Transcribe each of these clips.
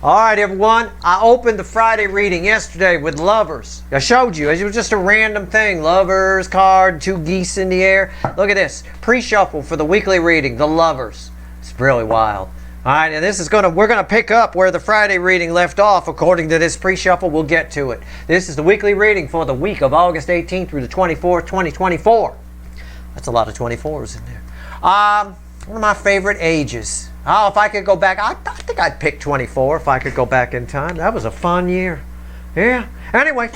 All right, everyone. I opened the Friday reading yesterday with lovers. I showed you. It was just a random thing. Lovers card, 2 geese in the air. Look at this. Pre-shuffle for the weekly reading, the lovers. It's really wild. All right, and this is we're gonna pick up where the Friday reading left off according to this pre-shuffle. We'll get to it. This is the weekly reading for the week of August 18th through the 24th, 2024. That's a lot of 24s in there. One of my favorite ages. Oh, if I could go back, I think I'd pick 24 if I could go back in time. That was a fun year. Yeah. Anyway,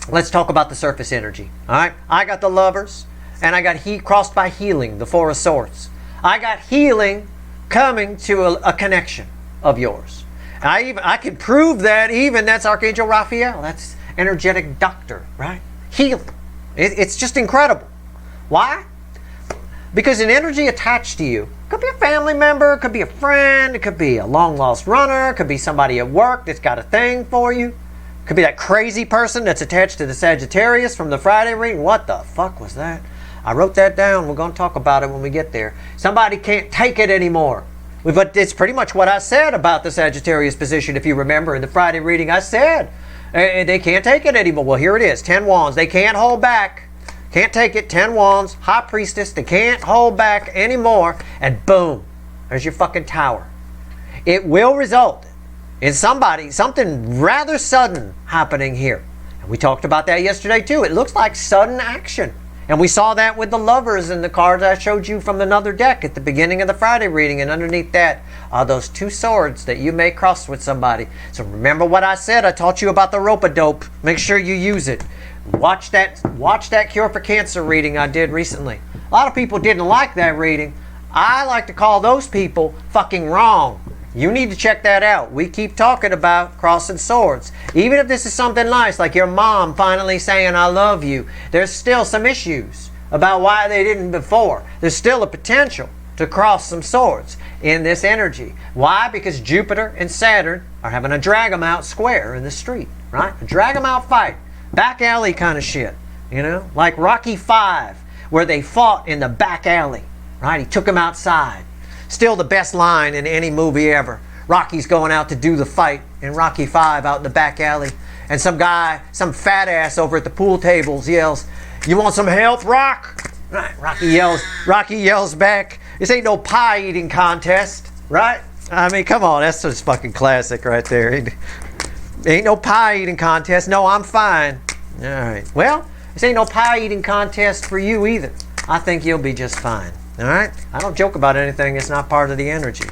let's talk about the surface energy. All right. I got the lovers, and I got crossed by healing, the 4 of Swords. I got healing coming to a connection of yours. I can prove that even that's Archangel Raphael. That's energetic doctor, right? Healing. It's just incredible. Why? Because an energy attached to you could be a family member, it could be a friend, it could be a long-lost runner, it could be somebody at work that's got a thing for you. It could be that crazy person that's attached to the Sagittarius from the Friday reading. What the fuck was that? I wrote that down. We're going to talk about it when we get there. Somebody can't take it anymore. But it's pretty much what I said about the Sagittarius position. If you remember in the Friday reading, I said they can't take it anymore. Well, here it is. 10 wands. They can't hold back. Can't take it. 10 wands. High priestess. They can't hold back anymore. And boom. There's your fucking tower. It will result in something rather sudden happening here. And we talked about that yesterday too. It looks like sudden action. And we saw that with the lovers in the cards I showed you from another deck at the beginning of the Friday reading. And underneath that are those 2 swords that you may cross with somebody. So remember what I said. I taught you about the rope-a-dope. Make sure you use it. Watch that Cure for Cancer reading I did recently. A lot of people didn't like that reading. I like to call those people fucking wrong. You need to check that out. We keep talking about crossing swords. Even if this is something nice, like your mom finally saying, I love you, there's still some issues about why they didn't before. There's still a potential to cross some swords in this energy. Why? Because Jupiter and Saturn are having a drag 'em out square in the street, right? A drag 'em out fight. Back alley kind of shit, you know? Like Rocky V, where they fought in the back alley, right? He took him outside. Still the best line in any movie ever. Rocky's going out to do the fight in Rocky V out in the back alley. And some guy, some fat ass over at the pool tables yells, you want some help, Rock? Right. Rocky yells back, this ain't no pie eating contest, right? I mean, come on, that's just fucking classic right there. Ain't no pie eating contest. No, I'm fine. All right. Well, this ain't no pie eating contest for you either. I think you'll be just fine. All right? I don't joke about anything that's not part of the energy.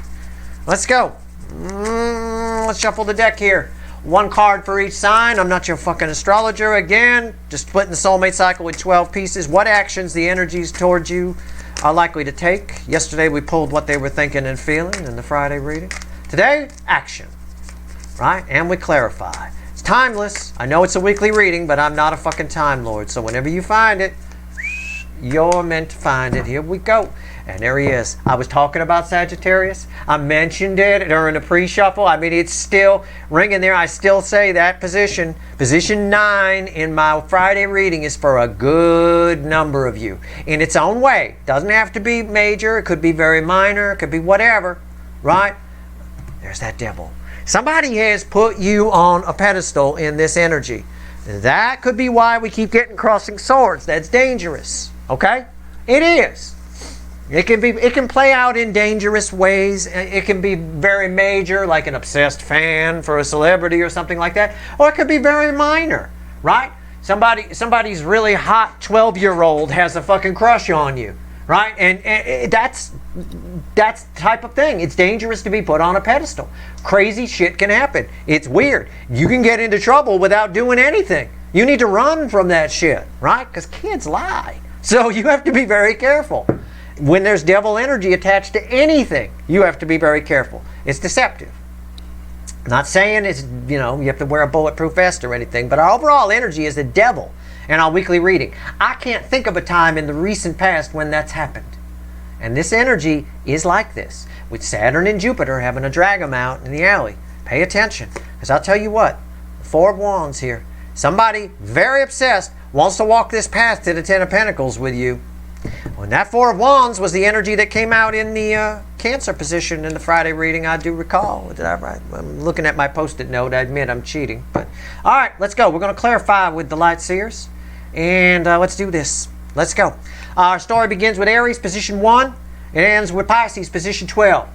Let's go. Let's shuffle the deck here. 1 card for each sign. I'm not your fucking astrologer again. Just splitting the soulmate cycle with 12 pieces. What actions the energies towards you are likely to take. Yesterday we pulled what they were thinking and feeling in the Friday reading. Today, action. Right? And we clarify. It's timeless. I know it's a weekly reading, but I'm not a fucking Time Lord. So whenever you find it, you're meant to find it. Here we go. And there he is. I was talking about Sagittarius. I mentioned it during the pre-shuffle. I mean, it's still ringing there. I still say that position. Position 9 in my Friday reading is for a good number of you. In its own way. Doesn't have to be major. It could be very minor. It could be whatever. Right? There's that devil. Somebody has put you on a pedestal in this energy. That could be why we keep getting crossing swords. That's dangerous. Okay? It is. It can play out in dangerous ways. It can be very major, like an obsessed fan for a celebrity or something like that. Or it could be very minor, right? Somebody's really hot 12-year-old has a fucking crush on you, right? And that's the type of thing. It's dangerous to be put on a pedestal. Crazy shit can happen. It's weird. You can get into trouble without doing anything. You need to run from that shit, right? Because kids lie. So you have to be very careful. When there's devil energy attached to anything, you have to be very careful. It's deceptive. I'm not saying it's, you have to wear a bulletproof vest or anything, but our overall energy is the devil in our weekly reading. I can't think of a time in the recent past when that's happened. And this energy is like this, with Saturn and Jupiter having to drag them out in the alley. Pay attention, because I'll tell you what, the 4 of Wands here, somebody very obsessed wants to walk this path to the 10 of Pentacles with you. Well, And that Four of Wands was the energy that came out in the Cancer position in the Friday reading, I do recall. Did I write? I'm looking at my Post-it note. I admit I'm cheating. But all right, let's go. We're going to clarify with the light seers. And let's do this. Let's go. Our story begins with Aries, position 1. It ends with Pisces, position 12.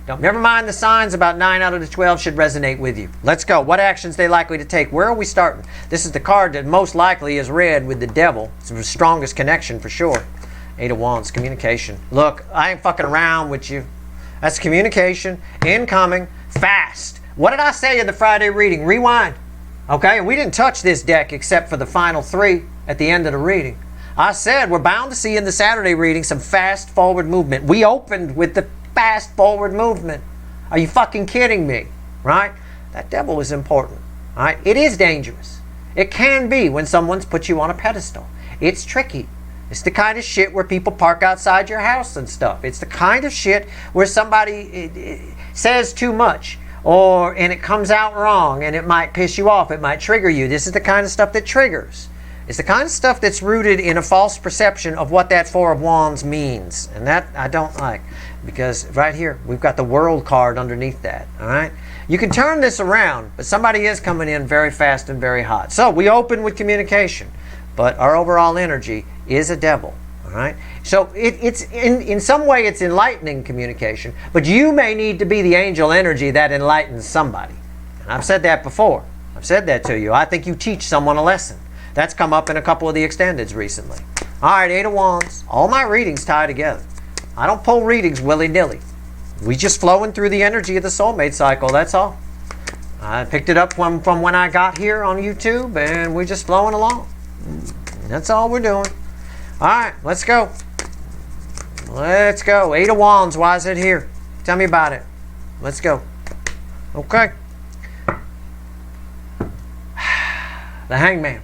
Never mind the signs, about 9 out of the 12 should resonate with you. Let's go. What actions they likely to take? Where are we starting? This is the card that most likely is red with the devil. It's the strongest connection for sure. 8 of Wands, communication. Look, I ain't fucking around with you. That's communication, incoming, fast. What did I say in the Friday reading? Rewind. Okay, we didn't touch this deck except for the final 3 at the end of the reading. I said we're bound to see in the Saturday reading some fast forward movement. We opened with the fast forward movement. Are you fucking kidding me? Right? That devil is important. All right? It is dangerous. It can be when someone's put you on a pedestal. It's tricky. It's the kind of shit where people park outside your house and stuff. It's the kind of shit where somebody says too much and it comes out wrong and it might piss you off. It might trigger you. This is the kind of stuff that triggers. It's the kind of stuff that's rooted in a false perception of what that Four of Wands means. And that I don't like, because right here, we've got the World card underneath that, all right? You can turn this around, but somebody is coming in very fast and very hot. So we open with communication, but our overall energy is a devil, all right? So it's in some way it's enlightening communication, but you may need to be the angel energy that enlightens somebody. And I've said that before. I've said that to you. I think you teach someone a lesson. That's come up in a couple of the extendeds recently. All right, 8 of Wands. All my readings tie together. I don't pull readings willy-nilly. We just flowing through the energy of the soulmate cycle, that's all. I picked it up from when I got here on YouTube, and we're just flowing along. That's all we're doing. All right, let's go. Let's go. 8 of Wands, why is it here? Tell me about it. Let's go. Okay. The Hangman.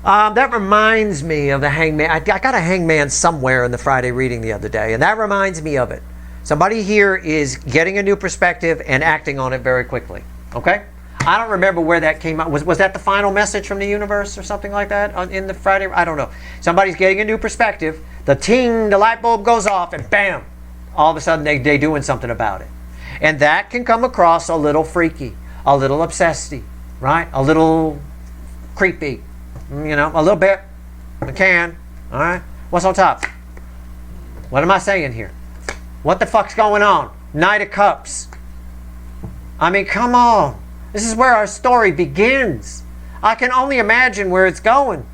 That reminds me of the Hangman. I got a Hangman somewhere in the Friday reading the other day, and that reminds me of it. Somebody here is getting a new perspective and acting on it very quickly. Okay? I don't remember where that came out. Was that the final message from the universe or something like that in the Friday? I don't know. Somebody's getting a new perspective. The ting, the light bulb goes off, and bam! All of a sudden they're doing something about it. And that can come across a little freaky, a little obsessy, right? A little creepy. You know, a little bit. It can. All right? What's on top? What am I saying here? What the fuck's going on? Knight of Cups. I mean, come on. This is where our story begins. I can only imagine where it's going.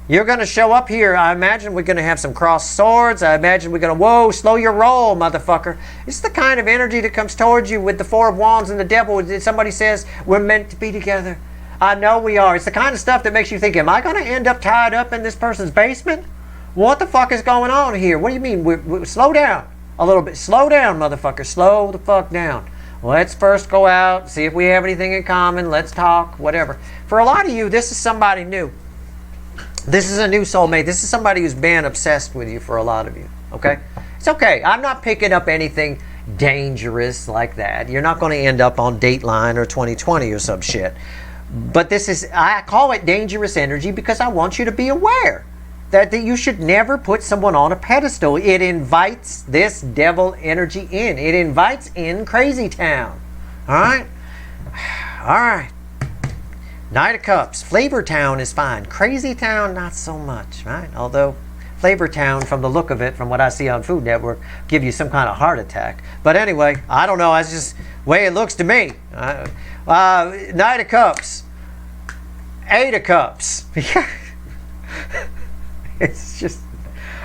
You're going to show up here. I imagine we're going to have some crossed swords. I imagine we're going to, whoa, slow your roll, motherfucker. It's the kind of energy that comes towards you with the Four of Wands and the devil. Somebody says, we're meant to be together. I know we are. It's the kind of stuff that makes you think, am I going to end up tied up in this person's basement? What the fuck is going on here? What do you mean? Slow down a little bit. Slow down, motherfucker. Slow the fuck down. Let's first go out, see if we have anything in common. Let's talk, whatever. For a lot of you, this is somebody new. This is a new soulmate. This is somebody who's been obsessed with you for a lot of you. Okay? It's okay. I'm not picking up anything dangerous like that. You're not going to end up on Dateline or 2020 or some shit. But this is, I call it dangerous energy because I want you to be aware that you should never put someone on a pedestal. It invites this devil energy in. It invites in Crazy Town. All right? All right. Knight of Cups. Flavor Town is fine. Crazy Town, not so much, right? Although Flavor Town, from the look of it, from what I see on Food Network, give you some kind of heart attack. But anyway, I don't know. That's just the way it looks to me. Knight of Cups. 8 of Cups. It's just,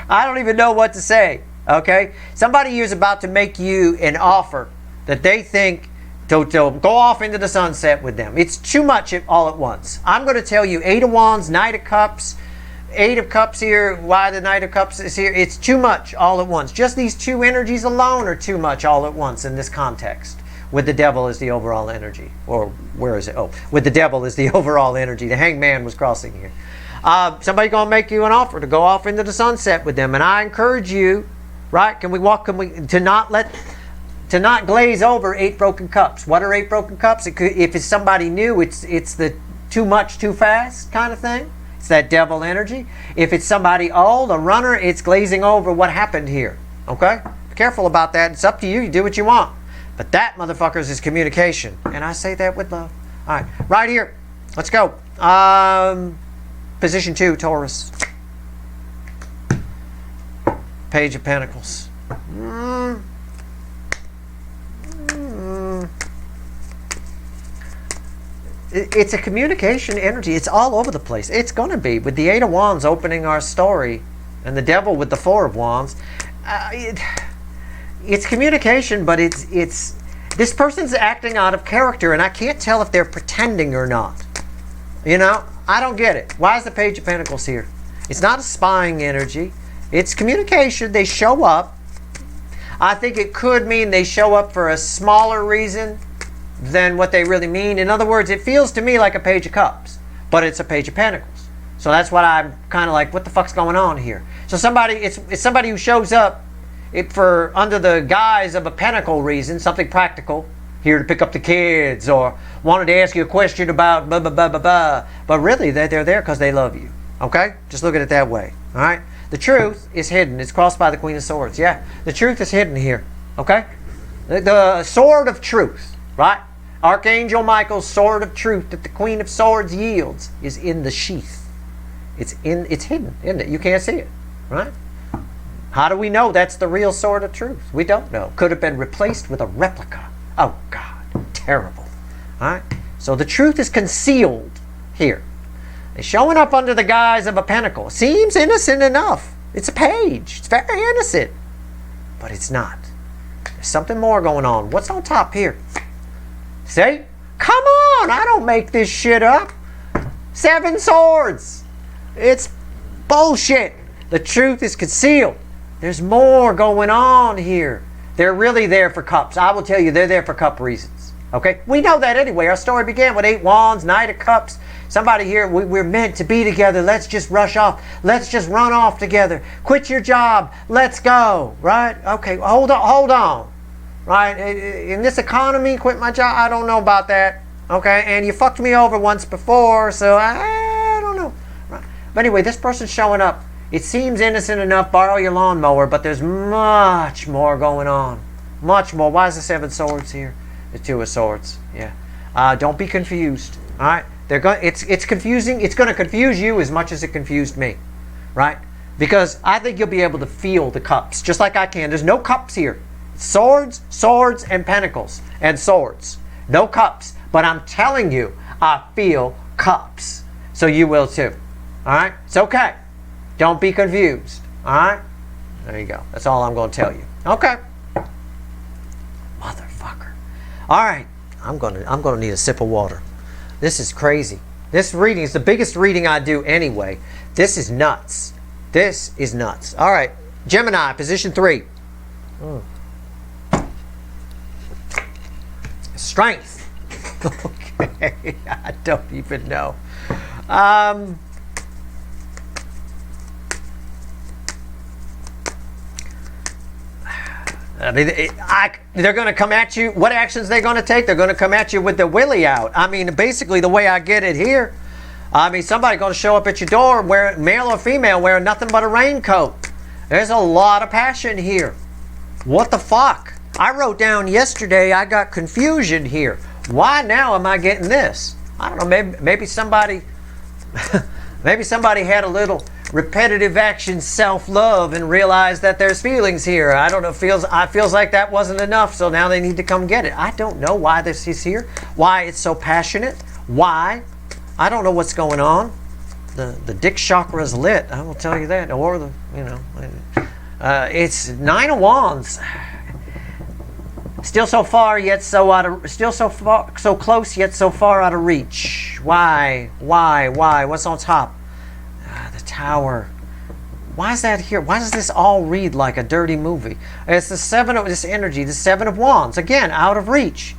I don't even know what to say. Okay? Somebody here is about to make you an offer that they think to go off into the sunset with them. It's too much all at once. I'm going to tell you, 8 of Wands, Knight of Cups, 8 of Cups here, why the Knight of Cups is here. It's too much all at once. Just these two energies alone are too much all at once in this context. With the devil as the overall energy. Or where is it? Oh, with the devil as the overall energy. The Hangman was crossing here. Somebody's going to make you an offer to go off into the sunset with them. And I encourage you, right? To not glaze over 8 broken cups. What are 8 broken cups? If it's somebody new, it's the too much, too fast kind of thing. It's that devil energy. If it's somebody old, a runner, it's glazing over what happened here. Okay? Be careful about that. It's up to you. You do what you want. But that, motherfuckers, is communication. And I say that with love. All right. Right here. Let's go. Position 2, Taurus. Page of Pentacles. It's a communication energy. It's all over the place. It's going to be. With the 8 of Wands opening our story and the devil with the 4 of Wands, it's communication, but it's this person's acting out of character, and I can't tell if they're pretending or not. You know, I don't get it. Why is the Page of Pentacles here? It's not a spying energy. It's communication. They show up. I think it could mean they show up for a smaller reason than what they really mean. In other words, it feels to me like a Page of Cups, but it's a Page of Pentacles. So that's what I'm kind of like, what the fuck's going on here? So somebody, it's somebody who shows up for under the guise of a pentacle reason, something practical, here to pick up the kids, or wanted to ask you a question about blah, blah, blah, blah, blah. But really, they're there because they love you. Okay? Just look at it that way. All right? The truth is hidden. It's crossed by the Queen of Swords. Yeah, the truth is hidden here. Okay? The sword of truth, right? Archangel Michael's sword of truth that the Queen of Swords yields is in the sheath. It's hidden, isn't it? You can't see it, right? How do we know that's the real sword of truth? We don't know. Could have been replaced with a replica. Oh, God. Terrible. All right? So the truth is concealed here. It's showing up under the guise of a pentacle. Seems innocent enough. It's a page. It's very innocent. But it's not. There's something more going on. What's on top here? See? Come on! I don't make this shit up. 7 swords. It's bullshit. The truth is concealed. There's more going on here. They're really there for cups. I will tell you, they're there for cup reasons. Okay? We know that anyway. Our story began with 8 wands, Knight of Cups. Somebody here, we're meant to be together. Let's just rush off. Let's just run off together. Quit your job. Let's go. Right? Okay, hold on. Right? In this economy, quit my job. I don't know about that. Okay? And you fucked me over once before, so I don't know. Right? But anyway, this person's showing up. It seems innocent enough, borrow your lawnmower, but there's much more going on. Much more. Why is the 7 swords here? The 2 of swords. Yeah. Don't be confused. All right? It's confusing. It's going to confuse you as much as it confused me. Right? Because I think you'll be able to feel the cups, just like I can. There's no cups here. Swords, swords, and pentacles, and swords. No cups. But I'm telling you, I feel cups. So you will too. All right? It's okay. Don't be confused. All right? There you go. That's all I'm going to tell you. Okay. Motherfucker. All right. I'm going to need a sip of water. This is crazy. This reading is the biggest reading I do anyway. This is nuts. This is nuts. All right. Gemini, position 3. Strength. Okay. I don't even know. I mean, they're going to come at you. What actions they're going to take? They're going to come at you with the willy out. I mean, basically the way I get it here, I mean, somebody's going to show up at your door, male or female, wearing nothing but a raincoat. There's a lot of passion here. What the fuck? I wrote down yesterday I got confusion here. Why now am I getting this? I don't know. Maybe somebody, maybe somebody had a little repetitive action self-love and realized that there's feelings here. I don't know. Feels like that wasn't enough, so now they need to come get it. I don't know why this is here. Why it's so passionate. Why? I don't know what's going on. The dick chakra is lit. I will tell you that. Or the it's 9 of Wands. Still so far yet so out of. Still so far, so close yet so far out of reach. Why? What's on top? The Tower. Why is that here? Why does this all read like a dirty movie? It's the 7 of this energy. The 7 of Wands. Again, out of reach.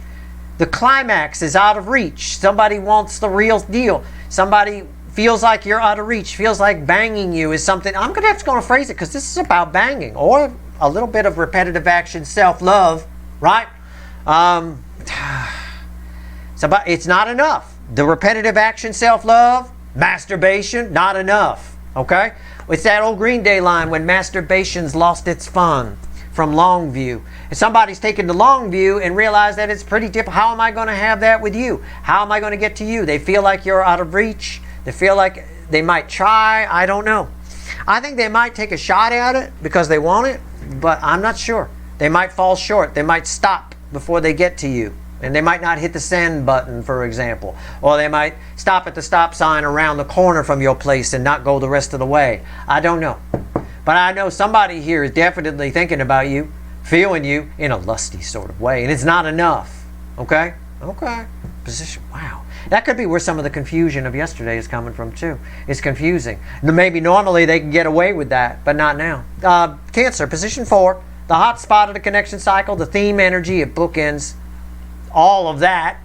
The climax is out of reach. Somebody wants the real deal. Somebody feels like you're out of reach. Feels like banging you is something. I'm going to have to phrase it because this is about banging or a little bit of repetitive action, self-love, right? It's not enough. The repetitive action, self-love, Masturbation, not enough. Okay? It's that old Green Day line, when masturbation's lost its fun, from Longview. If somebody's taken the Longview and realized that it's pretty difficult, how am I going to have that with you? How am I going to get to you? They feel like you're out of reach. They feel like they might try. I don't know. I think they might take a shot at it because they want it, but I'm not sure. They might fall short. They might stop before they get to you. And they might not hit the send button, for example. Or they might stop at the stop sign around the corner from your place and not go the rest of the way. I don't know. But I know somebody here is definitely thinking about you, feeling you in a lusty sort of way. And it's not enough. Okay? Okay. Position. Wow. That could be where some of the confusion of yesterday is coming from too. It's confusing. Maybe normally they can get away with that, but not now. Cancer, position 4. The hot spot of the connection cycle, the theme energy, it bookends all of that.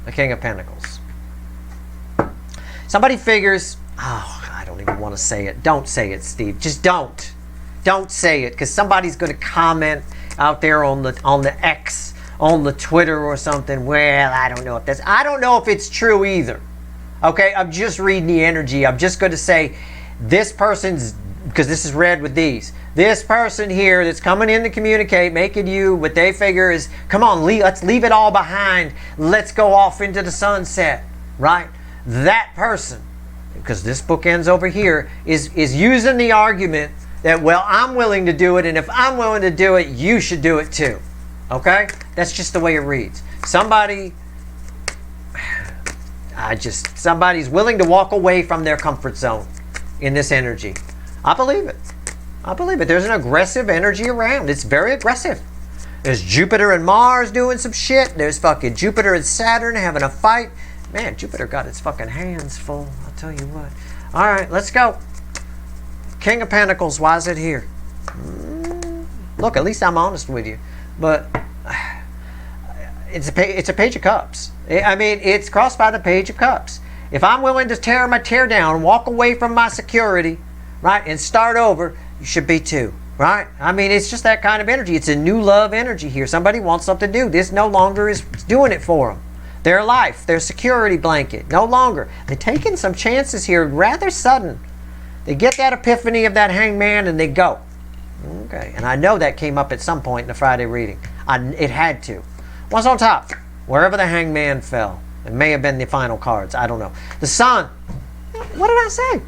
The King of Pentacles. Somebody figures, oh, I don't even want to say it. Don't say it, Steve. Just don't. Don't say it, because somebody's going to comment out there on the X, on the Twitter or something. Well, I don't know if it's true either. Okay, I'm just reading the energy. I'm just going to say this person's, because this is read with these. This person here that's coming in to communicate, making you what they figure is, come on, let's leave it all behind. Let's go off into the sunset, right? That person, because this book ends over here, is using the argument that, well, I'm willing to do it, and if I'm willing to do it, you should do it too. Okay? That's just the way it reads. Somebody's willing to walk away from their comfort zone in this energy. I believe it. I believe it. There's an aggressive energy around. It's very aggressive. There's Jupiter and Mars doing some shit. There's fucking Jupiter and Saturn having a fight. Man, Jupiter got its fucking hands full. I'll tell you what. All right, let's go. King of Pentacles, why is it here? Look, at least I'm honest with you. But it's a Page of Cups. I mean, it's crossed by the Page of Cups. If I'm willing to tear down, walk away from my security, right, and start over, you should be too, right? I mean, it's just that kind of energy. It's a new love energy here. Somebody wants something new. This no longer is doing it for them. Their life, their security blanket, no longer. They're taking some chances here, rather sudden. They get that epiphany of that hangman and they go. Okay, and I know that came up at some point in the Friday reading. It had to. What's on top? Wherever the hangman fell. It may have been the final cards. I don't know. The Sun. What did I say?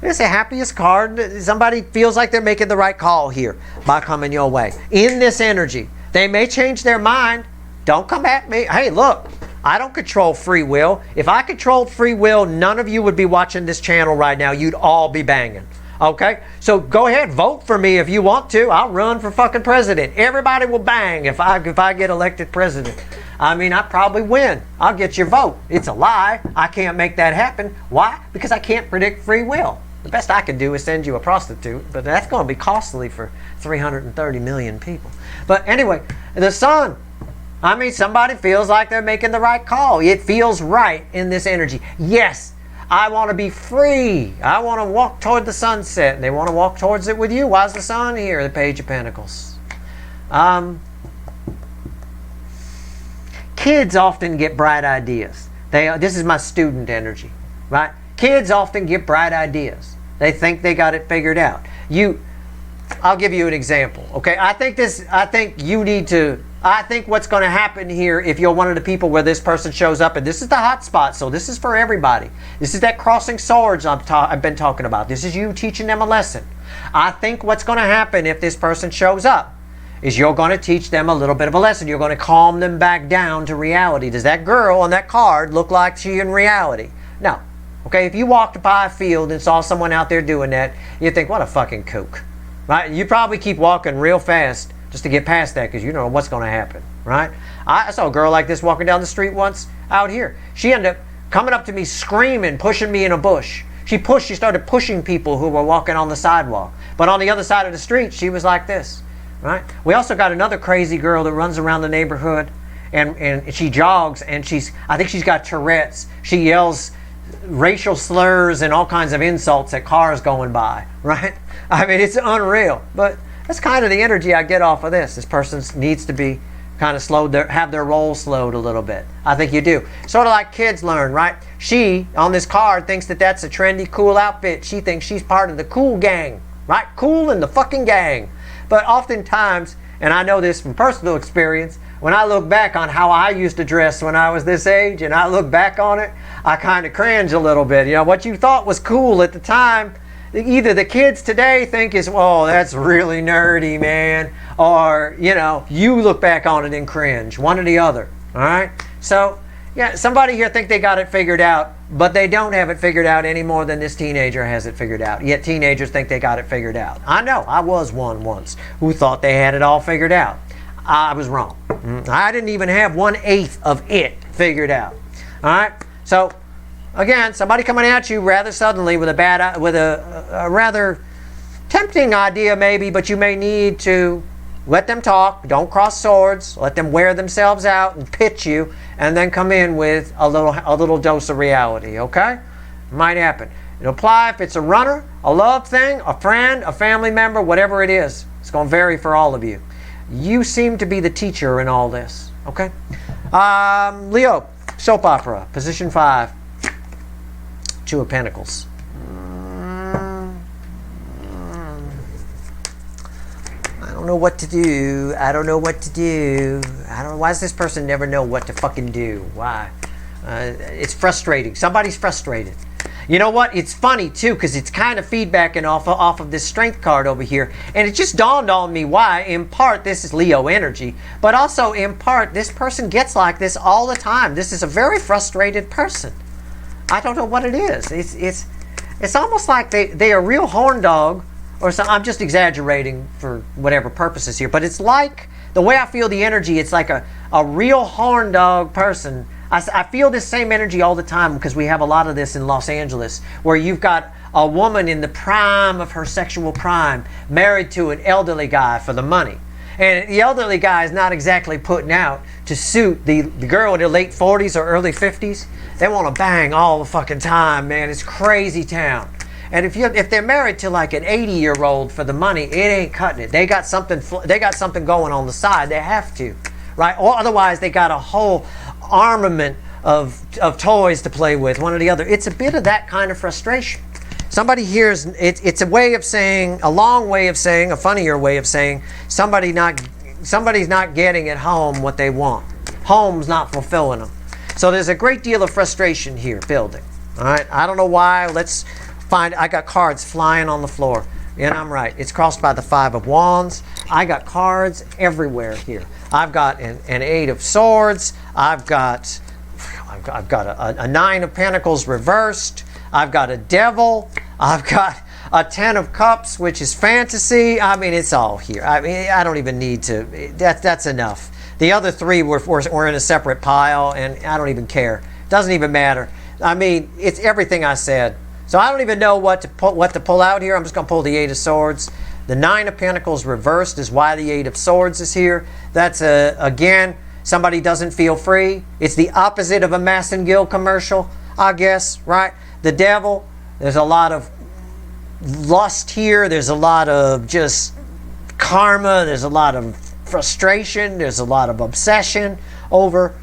It's the happiest card. Somebody feels like they're making the right call here by coming your way. In this energy. They may change their mind. Don't come at me. Hey, look. I don't control free will. If I controlled free will, none of you would be watching this channel right now. You'd all be banging. Okay? So go ahead, vote for me if you want to. I'll run for fucking president. Everybody will bang if I get elected president. I mean, I probably win. I'll get your vote. It's a lie. I can't make that happen. Why? Because I can't predict free will. The best I can do is send you a prostitute, but that's going to be costly for 330 million people. But anyway, the Sun. I mean, somebody feels like they're making the right call. It feels right in this energy. Yes, I want to be free. I want to walk toward the sunset. And they want to walk towards it with you. Why is the Sun here? The Page of Pentacles. Kids often get bright ideas. This is my student energy, right? Kids often get bright ideas. They think they got it figured out. I'll give you an example, okay? I think what's going to happen here, if you're one of the people where this person shows up, and this is the hot spot, so this is for everybody. This is that crossing swords I've been talking about. This is you teaching them a lesson. I think what's going to happen if this person shows up is you're going to teach them a little bit of a lesson. You're going to calm them back down to reality. Does that girl on that card look like she in reality? No. Okay, if you walked by a field and saw someone out there doing that, you'd think, what a fucking kook. Right? You probably keep walking real fast just to get past that because you don't know what's going to happen. Right? I saw a girl like this walking down the street once out here. She ended up coming up to me screaming, pushing me in a bush. She started pushing people who were walking on the sidewalk. But on the other side of the street, she was like this. Right? We also got another crazy girl that runs around the neighborhood and she jogs and I think she's got Tourette's. She yells racial slurs and all kinds of insults at cars going by, right? I mean, it's unreal. But that's kind of the energy I get off of this. This person needs to be kind of slowed, have their roll slowed a little bit. I think you do. Sort of like kids learn, right? She, on this card, thinks that that's a trendy, cool outfit. She thinks she's part of the cool gang, right? Cool in the fucking gang. But oftentimes, and I know this from personal experience, when I look back on how I used to dress when I was this age, and I look back on it, I kind of cringe a little bit. You know, what you thought was cool at the time, either the kids today think is, well, that's really nerdy, man, or, you know, you look back on it and cringe, one or the other, all right? So, yeah, somebody here think they got it figured out, but they don't have it figured out any more than this teenager has it figured out. Yet teenagers think they got it figured out. I know, I was one once who thought they had it all figured out. I was wrong. I didn't even have 1/8 of it figured out. All right? So, again, somebody coming at you rather suddenly with a rather tempting idea maybe, but you may need to let them talk. Don't cross swords. Let them wear themselves out and pitch you, and then come in with a little dose of reality, okay? Might happen. It'll apply if it's a runner, a love thing, a friend, a family member, whatever it is. It's going to vary for all of you. You seem to be the teacher in all this, okay? Leo, soap opera, position 5. Two of Pentacles. I don't know what to do. I don't know what to do. I don't know. Why does this person never know what to fucking do? Why? It's frustrating. Somebody's frustrated. You know what? It's funny too, because it's kind of feedbacking off of this strength card over here. And it just dawned on me why. In part, this is Leo energy. But also, in part, this person gets like this all the time. This is a very frustrated person. I don't know what it is. It's almost like they are a real horn dog. Or so, I'm just exaggerating for whatever purposes here. But it's like, the way I feel the energy, it's like a real horn dog person. I feel this same energy all the time because we have a lot of this in Los Angeles, where you've got a woman in the prime of her sexual prime married to an elderly guy for the money. And the elderly guy is not exactly putting out to suit the girl in her late 40s or early 50s. They want to bang all the fucking time, man. It's crazy town. And if they're married to like an 80-year-old for the money, it ain't cutting it. They got something going on the side. They have to, right? Or otherwise, they got a whole armament of toys to play with, one or the other. It's a bit of that kind of frustration. Somebody hears it's a way of saying, a long way of saying, a funnier way of saying somebody's not getting at home what they want. Home's not fulfilling them. So there's a great deal of frustration here building. All right, I don't know why. Let's find. I got cards flying on the floor, and I'm right. It's crossed by the 5 of Wands. I got cards everywhere here. I've got an 8 of Swords. I've got a 9 of Pentacles reversed. I've got a Devil. I've got a 10 of Cups, which is fantasy. I mean, it's all here. I mean, I don't even need to. That's enough. The other 3 were in a separate pile, and I don't even care. Doesn't even matter. I mean, it's everything I said. So I don't even know what to pull out here. I'm just going to pull the 8 of Swords. The 9 of Pentacles reversed is why the 8 of Swords is here. That's, again, somebody doesn't feel free. It's the opposite of a Massengill commercial, I guess, right? The Devil, there's a lot of lust here. There's a lot of just karma. There's a lot of frustration. There's a lot of obsession over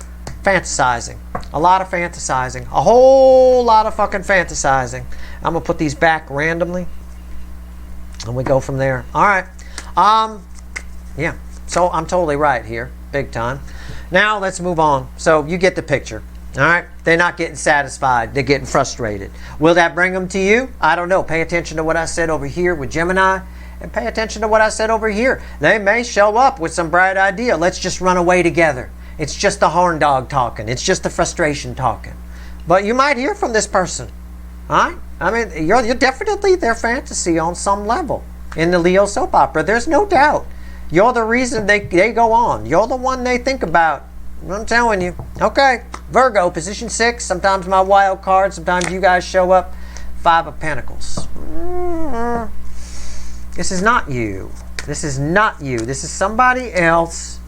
fantasizing. A lot of fantasizing. A whole lot of fucking fantasizing. I'm going to put these back randomly. And we go from there. All right. Yeah. So I'm totally right here. Big time. Now let's move on. So you get the picture. All right. They're not getting satisfied. They're getting frustrated. Will that bring them to you? I don't know. Pay attention to what I said over here with Gemini. And pay attention to what I said over here. They may show up with some bright idea. Let's just run away together. It's just the horn dog talking. It's just the frustration talking. But you might hear from this person. All right? I mean, you're definitely their fantasy on some level in the Leo soap opera. There's no doubt. You're the reason they go on. You're the one they think about. I'm telling you. Okay. Virgo, position 6. Sometimes my wild card. Sometimes you guys show up. 5 of Pentacles. This is not you. This is not you. This is somebody else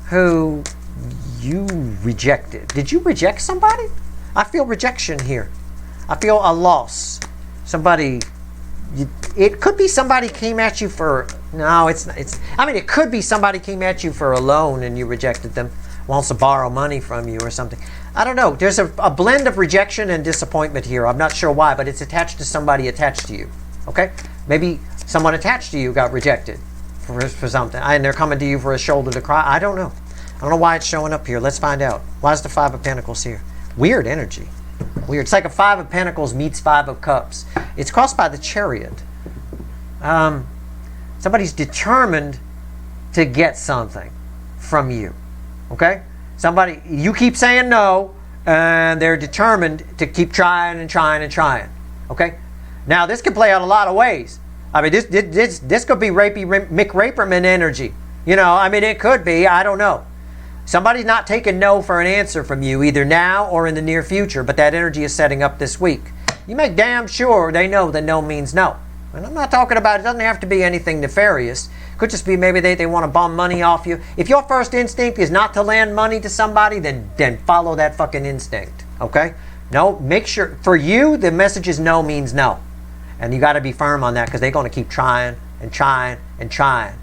who you rejected. Did you reject somebody? I feel rejection here. I feel a loss. Somebody, it could be somebody came at you for, no, it's I mean, it could be somebody came at you for a loan and you rejected them. wants to borrow money from you or something. I don't know. There's a blend of rejection and disappointment here. I'm not sure why, but it's attached to somebody attached to you. Okay? Maybe someone attached to you got rejected for something, and they're coming to you for a shoulder to cry. I don't know. I don't know why it's showing up here. Let's find out. Why is the Five of Pentacles here? Weird energy. Weird. It's like a Five of Pentacles meets Five of Cups. It's crossed by the Chariot. Somebody's determined to get something from you. Okay? Somebody, you keep saying no, and they're determined to keep trying and trying and trying. Okay? Now, this can play out a lot of ways. I mean, this could be Mick Raperman energy. You know, I mean, it could be. I don't know. Somebody's not taking no for an answer from you, either now or in the near future, but that energy is setting up this week. You make damn sure they know that no means no. And I'm not talking about, it doesn't have to be anything nefarious. It could just be maybe they want to bum money off you. If your first instinct is not to lend money to somebody, then follow that fucking instinct. Okay? No, make sure, for you, the message is no means no. And you got to be firm on that, because they're going to keep trying and trying and trying.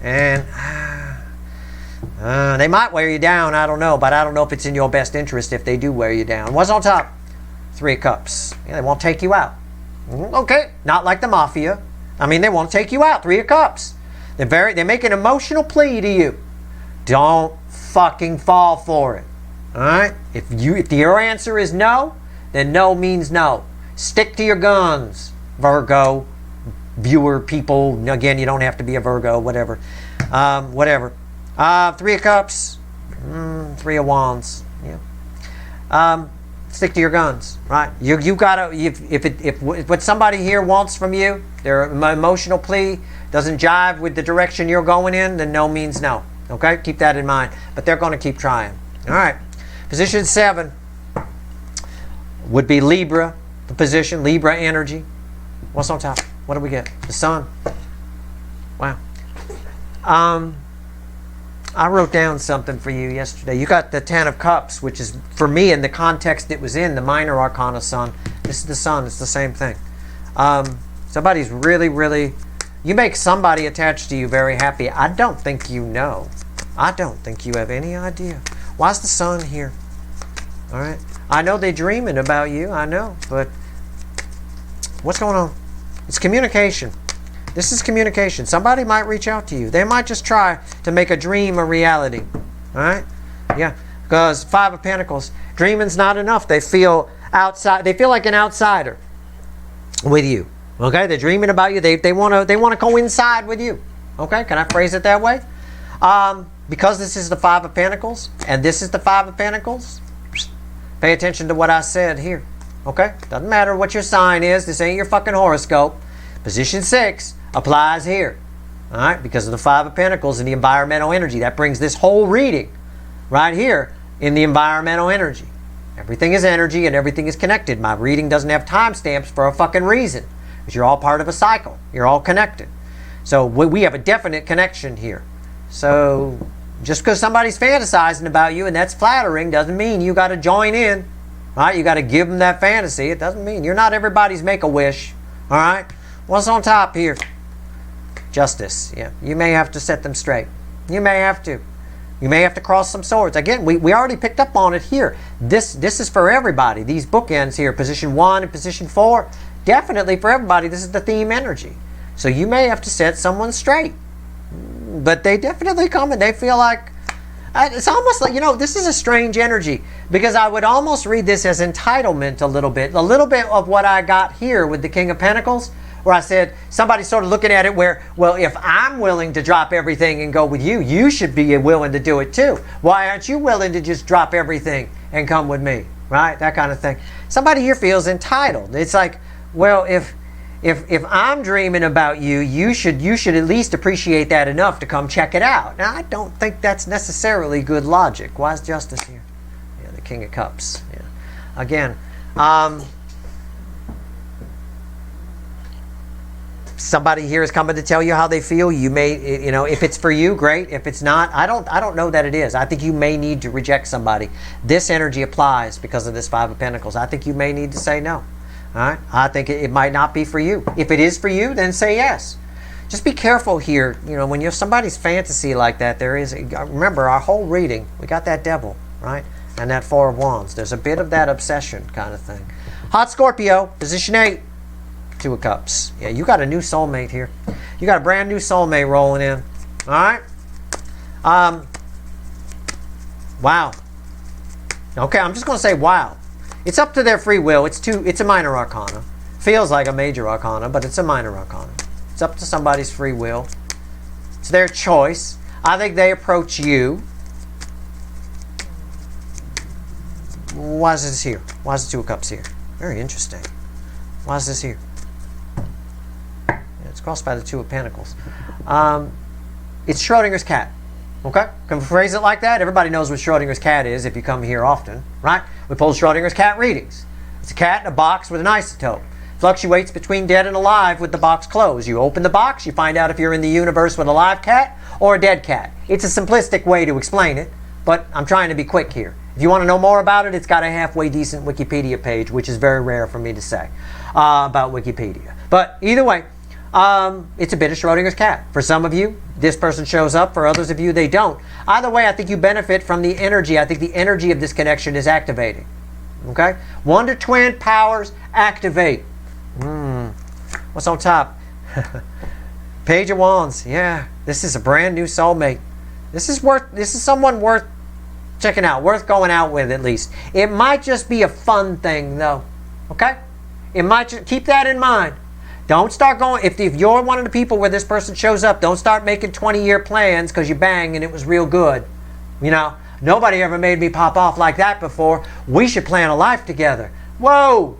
And they might wear you down, I don't know. But I don't know if it's in your best interest if they do wear you down. What's on top? Three of Cups. Yeah, they won't take you out. Okay, not like the mafia. I mean, they won't take you out. Three of Cups. They make an emotional plea to you. Don't fucking fall for it. All right? If your answer is no, then no means no. Stick to your guns, Virgo, viewer, people. Again, you don't have to be a Virgo, whatever. Whatever. Three of Cups. Three of Wands. Yeah. Stick to your guns, right? You gotta, if what somebody here wants from you, their emotional plea doesn't jive with the direction you're going in, then no means no. Okay, keep that in mind. But they're going to keep trying. All right, position 7 would be Libra. The position, Libra energy. What's on top? What do we get? The Sun. Wow. I wrote down something for you yesterday. You got the Ten of Cups, which is, for me, in the context it was in, the minor arcana Sun. This is the Sun. It's the same thing. Somebody's really, really... You make somebody attached to you very happy. I don't think you know. I don't think you have any idea. Why's the Sun here? All right. I know they're dreaming about you. I know. But what's going on? It's communication. This is communication. Somebody might reach out to you. They might just try to make a dream a reality. All right? Yeah. Because Five of Pentacles, dreaming's not enough. They feel outside. They feel like an outsider with you. Okay? They're dreaming about you. They want to coincide with you. Okay? Can I phrase it that way? Because this is the Five of Pentacles and this is the Five of Pentacles, pay attention to what I said here. Okay? Doesn't matter what your sign is. This ain't your fucking horoscope. Position 6 applies here. All right? Because of the Five of Pentacles and the environmental energy. That brings this whole reading right here in the environmental energy. Everything is energy and everything is connected. My reading doesn't have timestamps for a fucking reason. Because you're all part of a cycle. You're all connected. So we have a definite connection here. So just because somebody's fantasizing about you and that's flattering doesn't mean you got to join in. Right? You got to give them that fantasy. It doesn't mean you're not everybody's make-a-wish. All right? What's on top here? Justice. Yeah. You may have to set them straight. You may have to. You may have to cross some swords. Again, we already picked up on it here. This is for everybody. These bookends here, position 1 and position 4, definitely for everybody. This is the theme energy. So you may have to set someone straight. But they definitely come and they feel like, it's almost like, this is a strange energy. Because I would almost read this as entitlement a little bit. A little bit of what I got here with the King of Pentacles. Where I said, somebody's sort of looking at it where, well, if I'm willing to drop everything and go with you, you should be willing to do it too. Why aren't you willing to just drop everything and come with me? Right? That kind of thing. Somebody here feels entitled. It's like, well, if I'm dreaming about you, you should at least appreciate that enough to come check it out. Now, I don't think that's necessarily good logic. Why is Justice here? Yeah, the King of Cups. Yeah. Again, somebody here is coming to tell you how they feel. You may, if it's for you, great. If it's not, I don't know that it is. I think you may need to reject somebody. This energy applies because of this Five of Pentacles. I think you may need to say no. All right? I think it might not be for you. If it is for you, then say yes. Just be careful here. You know, when you're somebody's fantasy like that, there is, remember our whole reading, we got that devil, right? And that Four of Wands. There's a bit of that obsession kind of thing. Hot Scorpio, position 8, Two of Cups. Yeah, you got a new soulmate here. You got a brand new soulmate rolling in. All right? Wow. Okay, I'm just going to say wow. It's up to their free will. It's a minor arcana. Feels like a major arcana, but it's a minor arcana. It's up to somebody's free will. It's their choice. I think they approach you. Why is this here? Why is the Two of Cups here? Very interesting. Why is this here? Yeah, it's crossed by the Two of Pentacles. It's Schrodinger's cat. Okay? Can we phrase it like that? Everybody knows what Schrodinger's cat is if you come here often, right? We pull Schrodinger's cat readings. It's a cat in a box with an isotope. Fluctuates between dead and alive with the box closed. You open the box, you find out if you're in the universe with a live cat or a dead cat. It's a simplistic way to explain it, but I'm trying to be quick here. If you want to know more about it, it's got a halfway decent Wikipedia page, which is very rare for me to say about Wikipedia. But either way, it's a bit of Schrodinger's cat. For some of you, this person shows up. For others of you, they don't. Either way, I think you benefit from the energy. I think the energy of this connection is activating. Okay? Wonder Twin powers activate. What's on top? Page of Wands. Yeah, this is a brand new soulmate. This is someone worth checking out, worth going out with at least. It might just be a fun thing though. Okay? It might just, keep that in mind. Don't start going, if you're one of the people where this person shows up, don't start making 20-year plans because you bang and it was real good. You know, nobody ever made me pop off like that before. We should plan a life together. Whoa!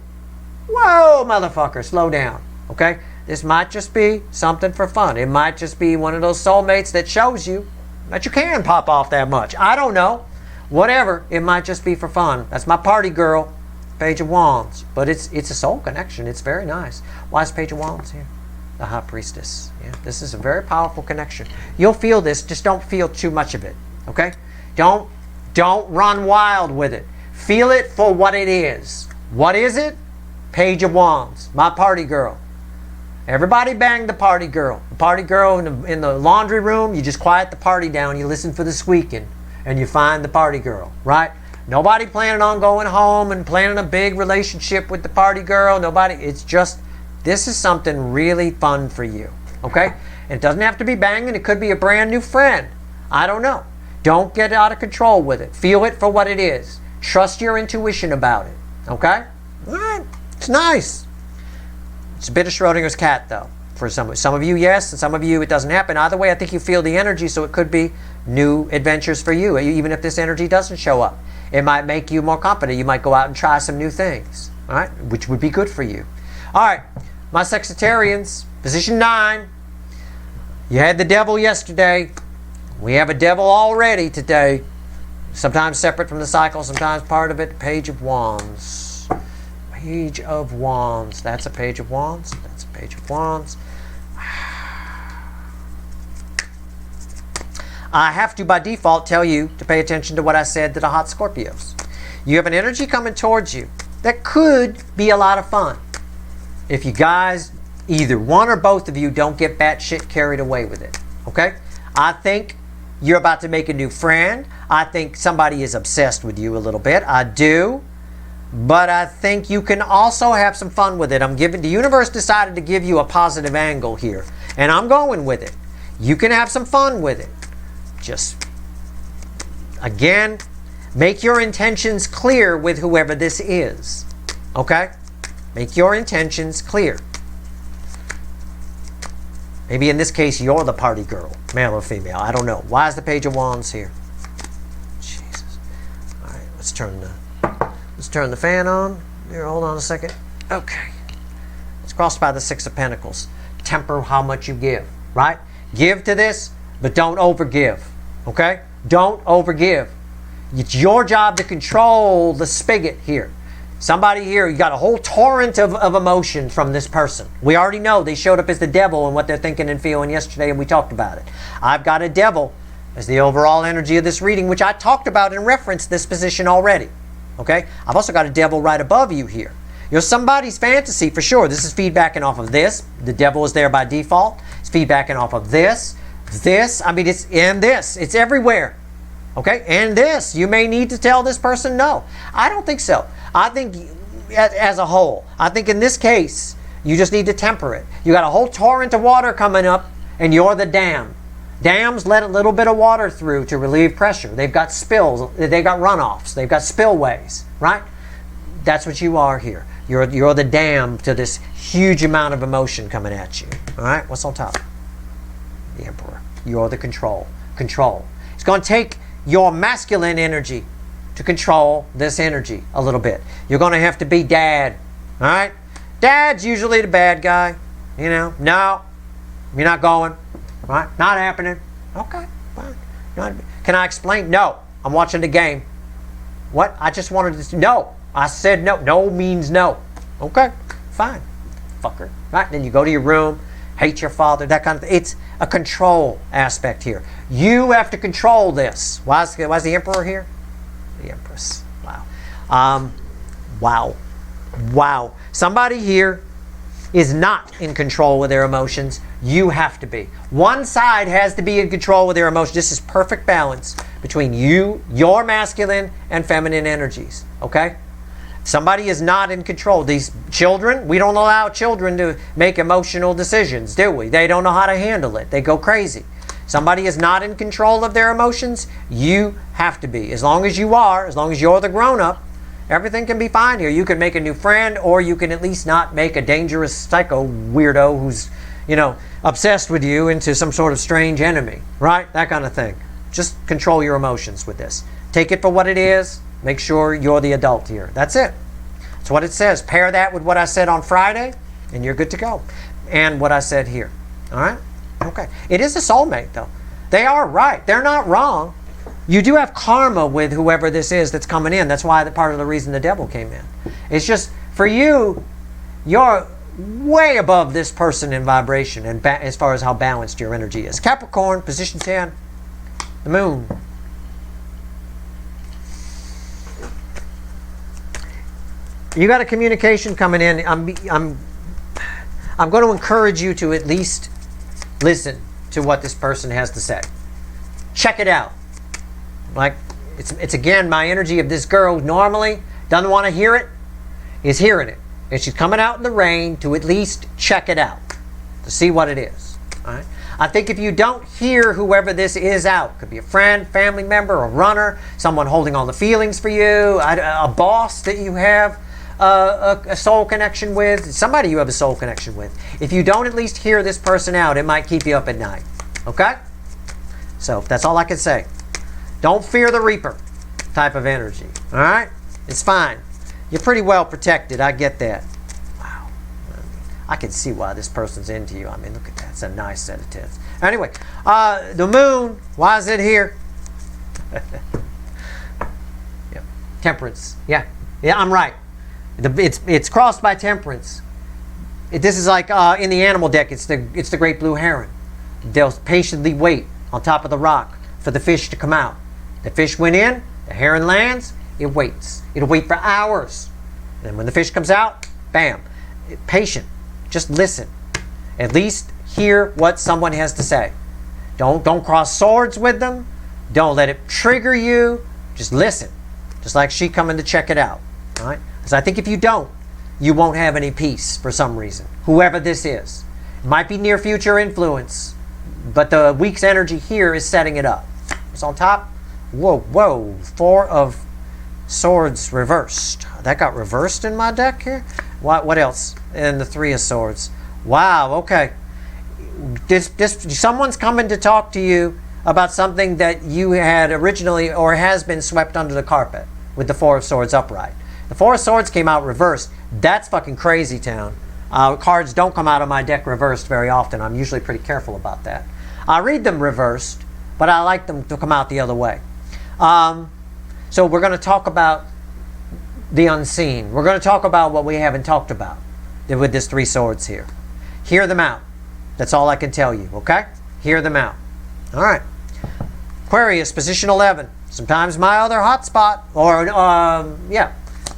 Whoa, motherfucker, slow down. Okay? This might just be something for fun. It might just be one of those soulmates that shows you that you can pop off that much. I don't know. Whatever. It might just be for fun. That's my party girl. Page of Wands. But it's a soul connection. It's very nice. Why is Page of Wands here? The High Priestess. Yeah, this is a very powerful connection. You'll feel this. Just don't feel too much of it. Okay? Don't run wild with it. Feel it for what it is. What is it? Page of Wands. My party girl. Everybody bang the party girl. The party girl in the laundry room, you just quiet the party down. You listen for the squeaking. And you find the party girl. Right? Nobody planning on going home and planning a big relationship with the party girl. Nobody. It's just, this is something really fun for you. Okay? And it doesn't have to be banging. It could be a brand new friend. I don't know. Don't get out of control with it. Feel it for what it is. Trust your intuition about it. Okay? All right. It's nice. It's a bit of Schrodinger's cat, though. For some of you, yes, and some of you, it doesn't happen. Either way, I think you feel the energy, so it could be new adventures for you, even if this energy doesn't show up. It might make you more confident. You might go out and try some new things, all right, which would be good for you. All right, my Sagittarians, position 9. You had the devil yesterday. We have a devil already today. Sometimes separate from the cycle, sometimes part of it. Page of Wands. Page of Wands. That's a Page of Wands. That's a Page of Wands. I have to, by default, tell you to pay attention to what I said to the hot Scorpios. You have an energy coming towards you that could be a lot of fun. If you guys, either one or both of you, don't get batshit carried away with it. Okay? I think you're about to make a new friend. I think somebody is obsessed with you a little bit. I do. But I think you can also have some fun with it. The universe decided to give you a positive angle here. And I'm going with it. You can have some fun with it. Just, again, make your intentions clear with whoever this is. Okay? Make your intentions clear. Maybe in this case, you're the party girl, male or female. I don't know. Why is the Page of Wands here? Jesus. All right, let's turn the fan on. Here, hold on a second. Okay. It's crossed by the Six of Pentacles. Temper how much you give, right? Give to this, but don't overgive. Okay? Don't overgive. It's your job to control the spigot here. Somebody here, you got a whole torrent of emotion from this person. We already know they showed up as the devil and what they're thinking and feeling yesterday, and we talked about it. I've got a devil as the overall energy of this reading, which I talked about and referenced this position already. Okay? I've also got a devil right above you here. You're somebody's fantasy for sure. This is feedbacking off of this. The devil is there by default. It's feedbacking off of this, I mean, it's in this. It's everywhere. Okay? And this. You may need to tell this person no. I don't think so. I think as a whole, I think in this case, you just need to temper it. You got a whole torrent of water coming up, and you're the dam. Dams let a little bit of water through to relieve pressure. They've got spills. They've got runoffs. They've got spillways, right? That's what you are here. You're the dam to this huge amount of emotion coming at you. All right? What's on top? The Emperor. You're the control. Control. It's going to take your masculine energy to control this energy a little bit. You're going to have to be dad. All right? Dad's usually the bad guy. You know? No. You're not going. Right? Not happening. Okay. Fine. Can I explain? No. I'm watching the game. What? I just wanted to... No. I said no. No means no. Okay. Fine. Fucker. Right? Then you go to your room. Hate your father. That kind of thing. It's a control aspect here. You have to control this. Why is the Emperor here? The Empress. Wow. Wow. Somebody here is not in control with their emotions. You have to be. One side has to be in control with their emotions. This is perfect balance between you, your masculine and feminine energies. Okay? Somebody is not in control. These children, we don't allow children to make emotional decisions, do we? They don't know how to handle it. They go crazy. Somebody is not in control of their emotions. You have to be. As long as you are, as long as you're the grown-up, everything can be fine here. You can make a new friend, or you can at least not make a dangerous psycho weirdo who's, you know, obsessed with you into some sort of strange enemy, right? That kind of thing. Just control your emotions with this. Take it for what it is. Make sure you're the adult here. That's it. That's what it says. Pair that with what I said on Friday, and you're good to go. And what I said here. All right? Okay. It is a soulmate, though. They are right. They're not wrong. You do have karma with whoever this is that's coming in. That's why part of the reason the devil came in. It's just, for you, you're way above this person in vibration and as far as how balanced your energy is. Capricorn, position 10, the moon. You got a communication coming in. I'm going to encourage you to at least listen to what this person has to say. Check it out. Like, it's again, my energy of this girl who normally doesn't want to hear it, is hearing it. And she's coming out in the rain to at least check it out, to see what it is. All right? I think if you don't hear whoever this is out, could be a friend, family member, a runner, someone holding all the feelings for you, a boss that you have a soul connection with, somebody you have a soul connection with. If you don't at least hear this person out, it might keep you up at night. Okay? So that's all I can say. Don't fear the Reaper type of energy. All right? It's fine. You're pretty well protected. I get that. Wow. I can see why this person's into you. I mean, look at that. It's a nice set of tits. Anyway, the moon, why is it here? Yeah. Temperance. Yeah. Yeah, I'm right. It's crossed by Temperance. This is like in the animal deck, it's the great blue heron. They'll patiently wait on top of the rock for the fish to come out. The fish went in, the heron lands, it waits. It'll wait for hours. And when the fish comes out, bam. Patient. Just listen. At least hear what someone has to say. Don't cross swords with them. Don't let it trigger you. Just listen. Just like she coming to check it out. All right? Because I think if you don't, you won't have any peace for some reason. Whoever this is. It might be near future influence, but the week's energy here is setting it up. It's on top. Whoa. 4 of Swords reversed. That got reversed in my deck here? What else? And the 3 of Swords. Wow, okay. Someone's coming to talk to you about something that you had originally or has been swept under the carpet with the 4 of Swords upright. The 4 of Swords came out reversed. That's fucking crazy town. Cards don't come out of my deck reversed very often. I'm usually pretty careful about that. I read them reversed, but I like them to come out the other way. So we're going to talk about the unseen. We're going to talk about what we haven't talked about with this 3 swords here. Hear them out. That's all I can tell you, okay? Hear them out. All right. Aquarius, position 11. Sometimes my other hot spot, or,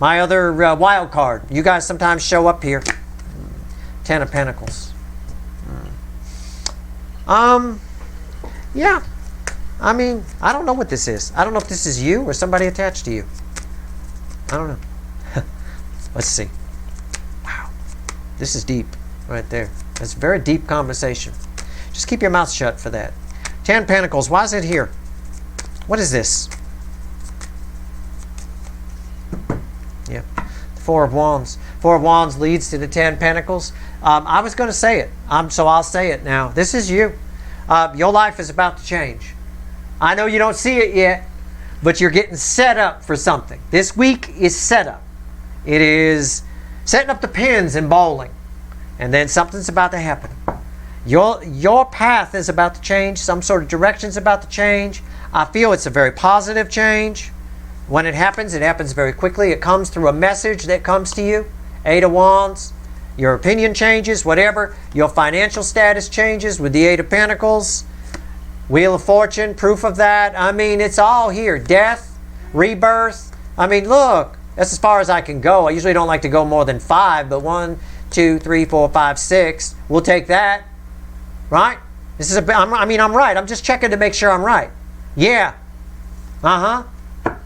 my other wild card. You guys sometimes show up here. 10 of Pentacles. Yeah. I mean, I don't know what this is. I don't know if this is you or somebody attached to you. I don't know. Let's see. Wow. This is deep right there. That's a very deep conversation. Just keep your mouth shut for that. 10 Pentacles. Why is it here? What is this? Yeah. The Four of Wands. Four of Wands leads to the 10 Pentacles. I was going to say it, so I'll say it now. This is you. Your life is about to change. I know you don't see it yet, but you're getting set up for something. This week is set up. It is setting up the pins in bowling. And then something's about to happen. Your path is about to change. Some sort of direction's about to change. I feel it's a very positive change. When it happens very quickly. It comes through a message that comes to you. 8 of Wands. Your opinion changes, whatever. Your financial status changes with the 8 of Pentacles. Wheel of Fortune, proof of that. I mean, it's all here. Death, rebirth. I mean, look, that's as far as I can go. I usually don't like to go more than 5, but 1, 2, 3, 4, 5, 6. We'll take that. Right? This is I'm right. I'm just checking to make sure I'm right. Yeah. Uh-huh.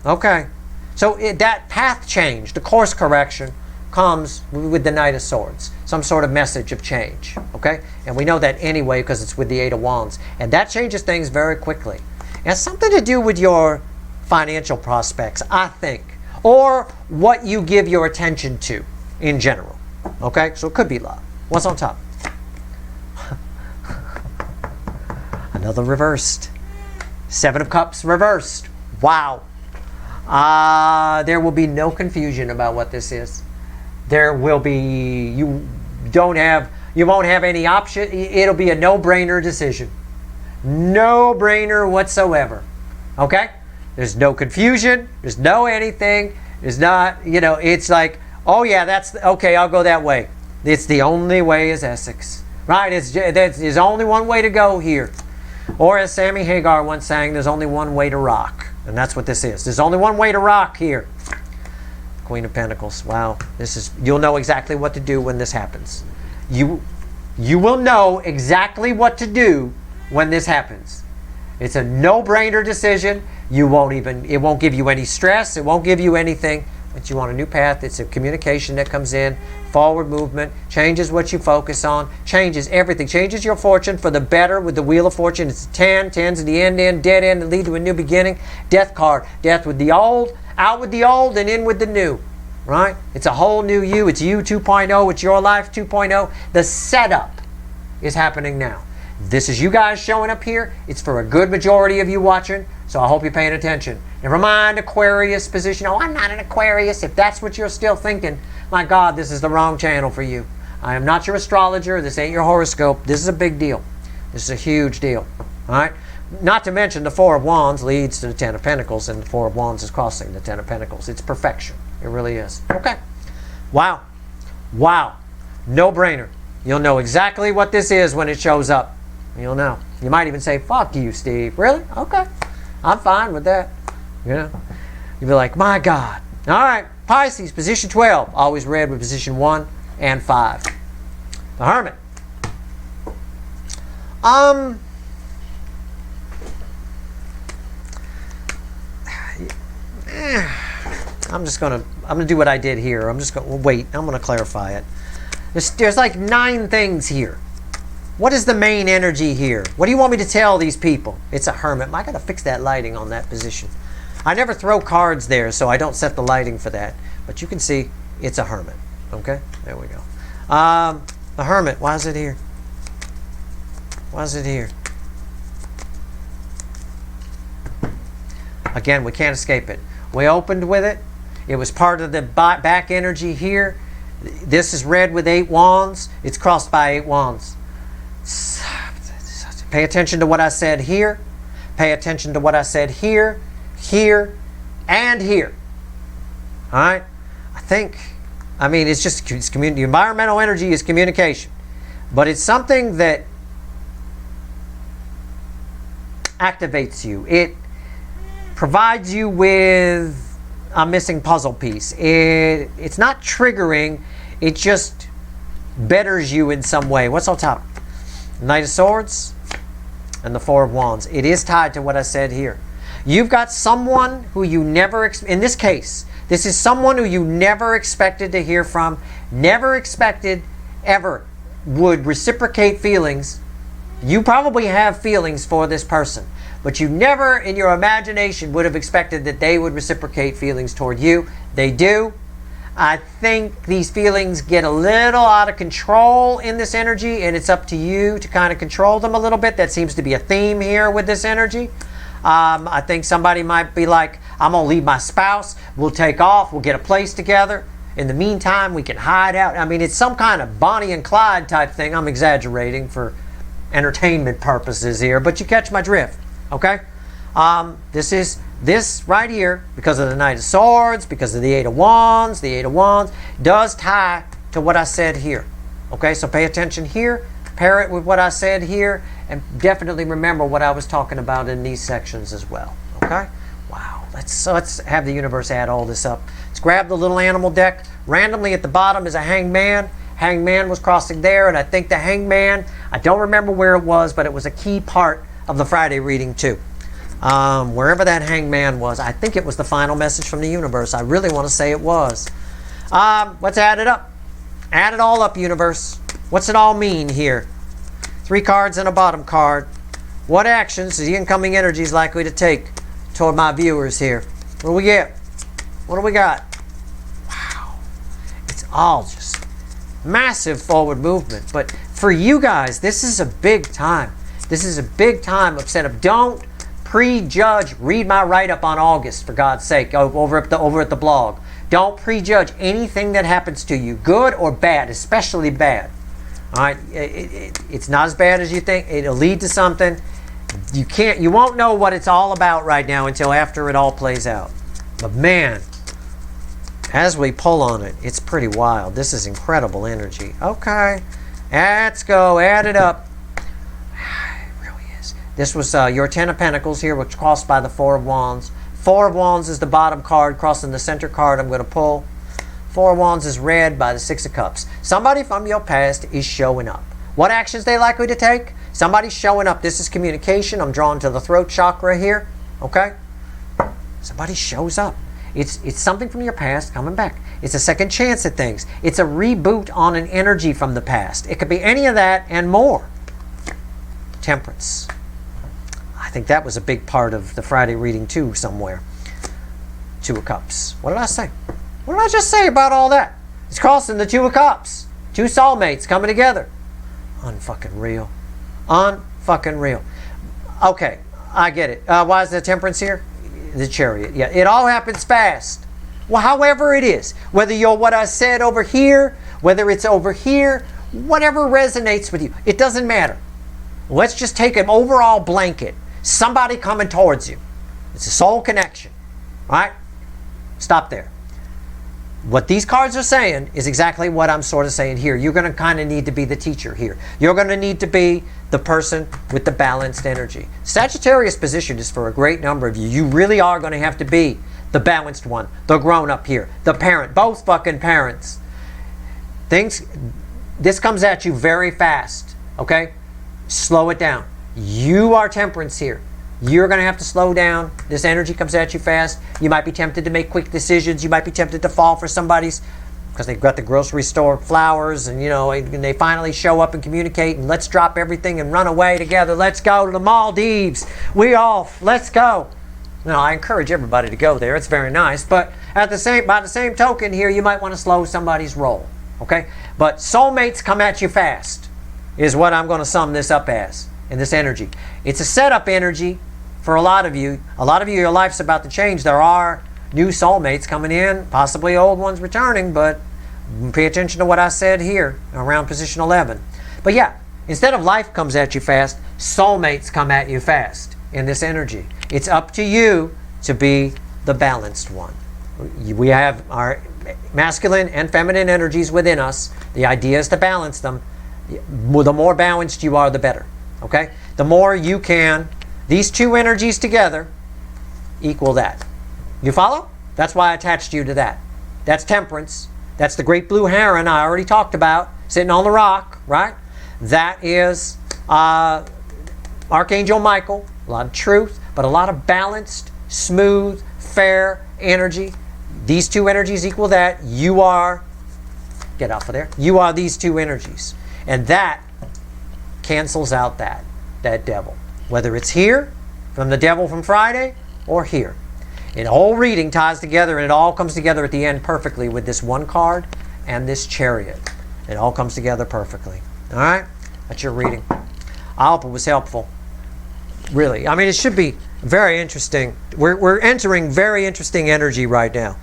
Okay. So that path change, the course correction, comes with the Knight of Swords. Some sort of message of change. Okay? And we know that anyway because it's with the 8 of Wands. And that changes things very quickly. It has something to do with your financial prospects, I think. Or what you give your attention to in general. Okay? So it could be love. What's on top? Another reversed. 7 of Cups reversed. Wow. There will be no confusion about what this is. There will be, you won't have any option. It'll be a no-brainer decision. No-brainer whatsoever. Okay? There's no confusion. There's no anything. There's not, it's like, oh yeah, okay, I'll go that way. It's the only way is Essex. Right? There's only one way to go here. Or as Sammy Hagar once sang, there's only one way to rock. And that's what this is. There's only one way to rock here. Queen of Pentacles. Wow. You'll know exactly what to do when this happens. You will know exactly what to do when this happens. It's a no-brainer decision. It won't give you any stress. It won't give you anything. But you on a new path. It's a communication that comes in. Forward movement. Changes what you focus on. Changes everything. Changes your fortune for the better with the Wheel of Fortune. It's 10. 10's the end, dead end, that lead to a new beginning. Death card. Death with the old, out with the old, and in with the new. Right? It's a whole new you. It's you 2.0. It's your life 2.0. The setup is happening now. This is you guys showing up here. It's for a good majority of you watching. So I hope you're paying attention. Never mind Aquarius position. Oh, I'm not an Aquarius. If that's what you're still thinking, my God, this is the wrong channel for you. I am not your astrologer. This ain't your horoscope. This is a big deal. This is a huge deal. All right? Not to mention the 4 of Wands leads to the 10 of Pentacles, and the 4 of Wands is crossing the 10 of Pentacles. It's perfection. It really is. Okay. Wow. Wow. No brainer. You'll know exactly what this is when it shows up. You'll know. You might even say, fuck you, Steve. Really? Okay. I'm fine with that. You'll be like, my God. All right. Pisces, position 12. Always read with position 1 and 5. The Hermit. I'm gonna do what I did here. I'm gonna clarify it. There's like 9 things here. What is the main energy here? What do you want me to tell these people? It's a Hermit. I gotta fix that lighting on that position. I never throw cards there, so I don't set the lighting for that. But you can see it's a Hermit. Okay, there we go. The Hermit. Why is it here? Why is it here? Again, we can't escape it. We opened with it. It was part of the back energy here. This is read with 8 wands. It's crossed by 8 wands. Pay attention to what I said here. Pay attention to what I said here, here, and here. All right? It's community. Environmental energy is communication. But it's something that activates you. It provides you with a missing puzzle piece. It's not triggering. It just betters you in some way. What's on top? Knight of Swords. and the Four of Wands. It is tied to what I said here. You've got someone who you never, in this case, this is someone who you never expected to hear from, never expected ever would reciprocate feelings. You probably have feelings for this person, but you never in your imagination would have expected that they would reciprocate feelings toward you. They do. I think these feelings get a little out of control in this energy, and it's up to you to kind of control them a little bit. That seems to be a theme here with this energy. I think somebody might be like, I'm going to leave my spouse. We'll take off. We'll get a place together. In the meantime, we can hide out. I mean, it's some kind of Bonnie and Clyde type thing. I'm exaggerating for entertainment purposes here, but you catch my drift, okay? This right here, because of the Knight of Swords, because of the Eight of Wands, does tie to what I said here. Okay, so pay attention here, pair it with what I said here, and definitely remember what I was talking about in these sections as well. Okay? Wow. Let's have the universe add all this up. Let's grab the little animal deck. Randomly at the bottom is a hangman. Hangman was crossing there, and I think the hangman, I don't remember where it was, but it was a key part of the Friday reading too. Wherever that hangman was, I think it was the final message from the universe. I really want to say it was. Let's add it up. Add it all up, universe. What's it all mean here? 3 cards and a bottom card. What actions is the incoming energy is likely to take toward my viewers here? What do we get? What do we got? Wow. It's all just massive forward movement. But for you guys, this is a big time. This is a big time of setup. Don't prejudge. Read my write-up on August, for God's sake, over at the blog. Don't prejudge anything that happens to you, good or bad, especially bad. All right, it's not as bad as you think. It'll lead to something. You won't know what it's all about right now until after it all plays out. But man, as we pull on it, it's pretty wild. This is incredible energy. Okay, let's go. Add it up. This was your 10 of Pentacles here, which crossed by the 4 of Wands. 4 of Wands is the bottom card, crossing the center card I'm going to pull. 4 of Wands is read by the 6 of Cups. Somebody from your past is showing up. What actions they likely to take? Somebody's showing up. This is communication. I'm drawn to the throat chakra here. Okay? Somebody shows up. It's something from your past coming back. It's a second chance at things. It's a reboot on an energy from the past. It could be any of that and more. Temperance. I think that was a big part of the Friday reading too somewhere. 2 of Cups. What did I say? What did I just say about all that? It's crossing the 2 of Cups. 2 soulmates coming together. Unfucking real. Unfucking real. Okay, I get it. Why is the Temperance here? The Chariot. Yeah, it all happens fast. Well, however it is. Whether you're what I said over here, whether it's over here, whatever resonates with you. It doesn't matter. Let's just take an overall blanket. Somebody coming towards you. It's a soul connection. Right? Stop there. What these cards are saying is exactly what I'm sort of saying here. You're going to kind of need to be the teacher here. You're going to need to be the person with the balanced energy. Sagittarius position is for a great number of you. You really are going to have to be the balanced one, the grown-up here, the parent, both fucking parents. This comes at you very fast, okay? Slow it down. You are Temperance here. You're going to have to slow down. This energy comes at you fast. You might be tempted to make quick decisions. You might be tempted to fall for somebody's, because they've got the grocery store flowers, and and they finally show up and communicate, and let's drop everything and run away together. Let's go to the Maldives. We off. Let's go. Now, I encourage everybody to go there. It's very nice. But by the same token here, you might want to slow somebody's roll. Okay? But soulmates come at you fast is what I'm going to sum this up as in this energy. It's a setup energy for a lot of you. A lot of you, your life's about to change. There are new soulmates coming in, possibly old ones returning, but pay attention to what I said here around position 11. But yeah, instead of life comes at you fast, soulmates come at you fast in this energy. It's up to you to be the balanced one. We have our masculine and feminine energies within us. The idea is to balance them. The more balanced you are, the better. Okay? The more you can, these two energies together equal that. You follow? That's why I attached you to that. That's Temperance. That's the great blue heron I already talked about, sitting on the rock, right? That is Archangel Michael, a lot of truth, but a lot of balanced, smooth, fair energy. These two energies equal that. You are, get off of there, you are these two energies. And that cancels out that devil. Whether it's here, from the devil from Friday, or here. And the whole reading ties together, and it all comes together at the end perfectly with this one card and this Chariot. It all comes together perfectly. All right? That's your reading. I hope it was helpful. Really. I mean, it should be very interesting. We're entering very interesting energy right now.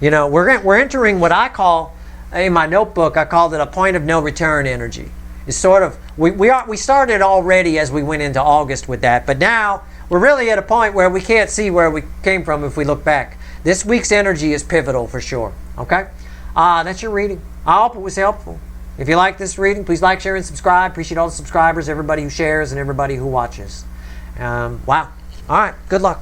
You know, we're entering what I call, in my notebook, I called it a point of no return energy. It's sort of, we started already as we went into August with that, but now we're really at a point where we can't see where we came from if we look back. This week's energy is pivotal for sure. Okay? That's your reading. I hope it was helpful. If you like this reading, please like, share, and subscribe. Appreciate all the subscribers, everybody who shares, and everybody who watches. Wow. All right. Good luck.